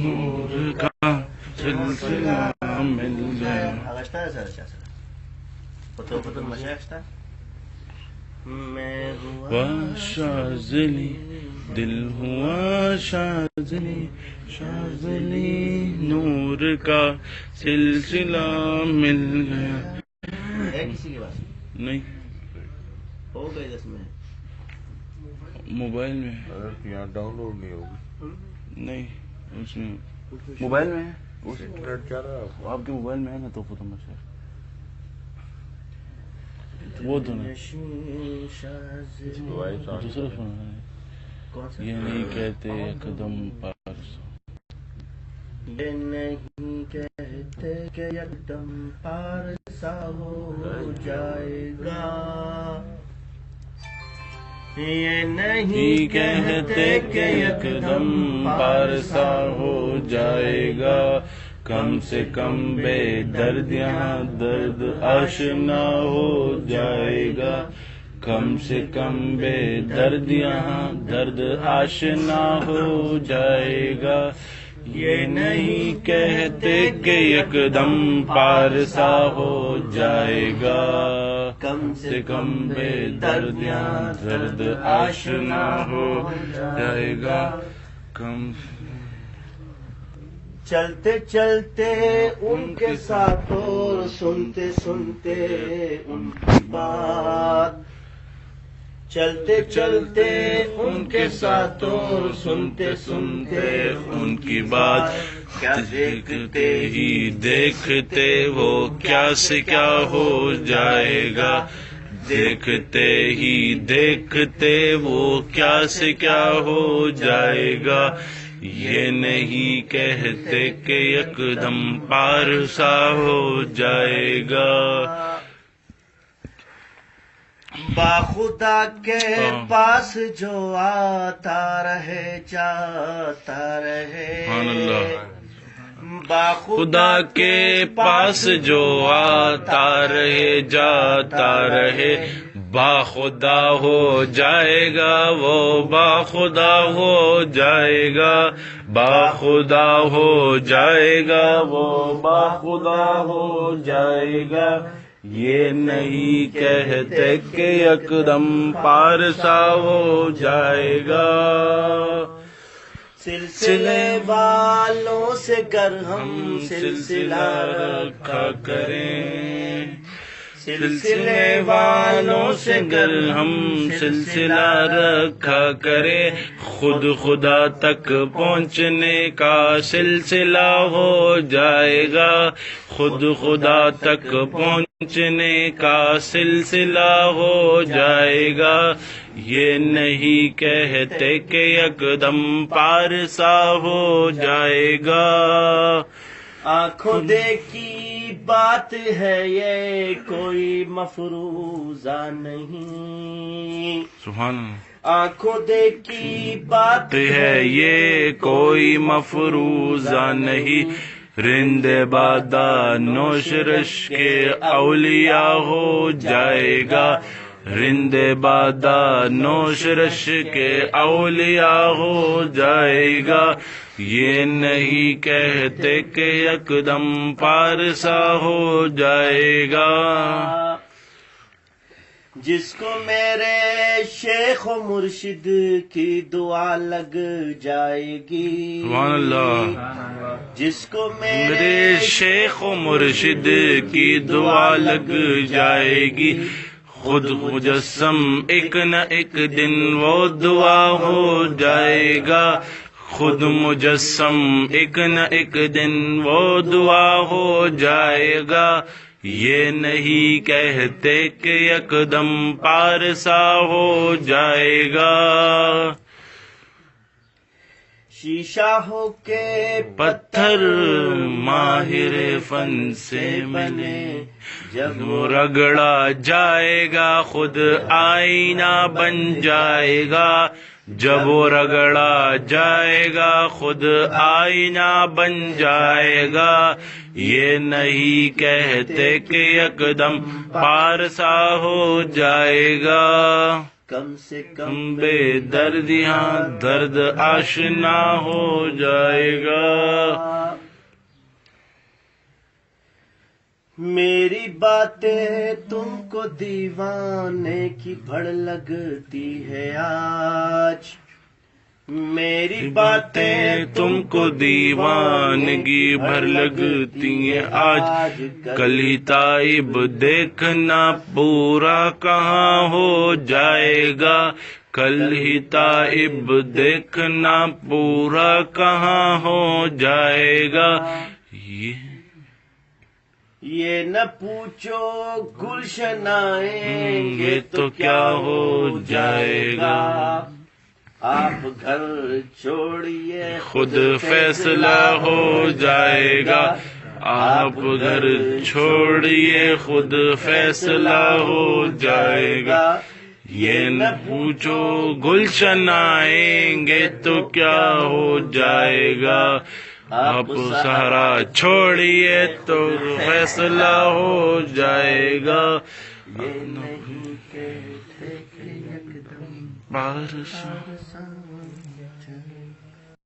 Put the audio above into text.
نور کا سلسلہ مل گیا. میں ہوا شاذلی دل ہوا شاذلی شاذلی نور کا سلسلہ مل گیا. ہے کسی کے پاس؟ نہیں ہو گئی 10 منٹ. موبائل میں یہاں ڈاؤن لوڈ نہیں ہوگی. نہیں اس میں موبائل میں ہے. انٹرنیٹ کیا رہا ہے آپ کے موبائل میں ہے نا تو ختم ہے. وہ تو نہیں دوسرا فون ہے. یہ نہیں کہتے قدم پارس یہ نہیں کہتے کہ یکدم پارسا ہو جائے گا. یہ نہیں کہتے کہ یکدم پارسا ہو جائے گا. کم سے کم بے درد یہاں درد آشنا ہو جائے گا. کم سے کم بے درد یہاں درد آشنا ہو جائے گا. یہ نہیں کہتے کہ یکدم پارسا ہو جائے گا. کم سے کم بے درد یہاں درد آشنا ہو جائے گا. کم چلتے چلتے ان کے ساتھ اور سنتے سنتے ان کی بات. چلتے چلتے ان کے ساتھ اور سنتے سنتے ان کی بات. کیا دیکھتے ہی دیکھتے وہ کیا سے کیا ہو جائے گا. دیکھتے ہی دیکھتے وہ کیا سے کیا ہو جائے گا. یہ نہیں کہتے کہ یکدم پارسا ہو جائے گا. باخدا کے پاس جو آتا رہے جاتا رہے. خدا کے پاس جو آتا رہے جاتا رہے. باخدا ہو جائے گا وہ باخدا ہو جائے گا. باخدا ہو جائے گا وہ باخدا ہو جائے گا. یہ نہیں کہتے کہ یکدم پارسا ہو جائے گا. سلسلے والوں سے گر ہم سلسلہ رکھا کریں. سلسلے والوں سے گر ہم سلسلہ رکھا کرے. خود خدا تک پہنچنے کا سلسلہ ہو جائے گا. خود خدا تک پہنچنے کا سلسلہ ہو جائے گا. یہ نہیں کہتے کہ یکدم پارسا ہو جائے گا. آنکھوں دیکھی بات ہے یہ کوئی مفروضہ نہیں. سبحان اللہ. آنکھوں دیکھی بات ہے یہ کوئی مفروضہ نہیں. رند بادہ نوش رش کے اولیاء ہو جائے گا. رند بادہ نوش رش کے اولیاء ہو جائے گا. یہ نہیں کہتے کہ یکدم پارسا ہو جائے گا. جس کو میرے شیخ و مرشد کی دعا لگ جائے گی. سبحان اللہ. جس کو میرے شیخ و مرشد کی دعا لگ جائے گی. خود مجسم ایک نہ ایک دن وہ دعا ہو جائے گا. خود مجسم ایک نہ ایک دن وہ دعا ہو جائے گا. یہ نہیں کہتے کہ یکدم پارسا ہو جائے گا. شیشہ ہو کے پتھر ماہر فن سے ملے. جب وہ رگڑا جائے گا خود آئینہ بن جائے گا. جب وہ رگڑا جائے گا خود آئینہ بن جائے گا. یہ نہیں کہتے کہ یکدم پارسا ہو جائے گا. کم سے کم بے درد یہاں درد آشنا ہو جائے گا. میری باتیں تم کو دیوانے کی بھڑ لگتی ہے آج. میری باتیں تم کو دیوانگی بھر لگتی ہیں آج. کل ہی تائب دیکھنا پورا کہاں ہو جائے گا. کل ہی تائب دیکھنا پورا کہاں ہو جائے گا. یہ نہ پوچھو گلشن آئیں گے تو کیا ہو جائے گا. آپ گھر چھوڑیے خود فیصلہ ہو جائے گا. آپ گھر چھوڑیے خود فیصلہ ہو جائے گا. یہ نہ پوچھو گلشن آئیں گے تو کیا ہو جائے گا. آپ سہارا چھوڑیے تو فیصلہ ہو جائے گا. یہ نہیں کہتے کہ یکدم بارش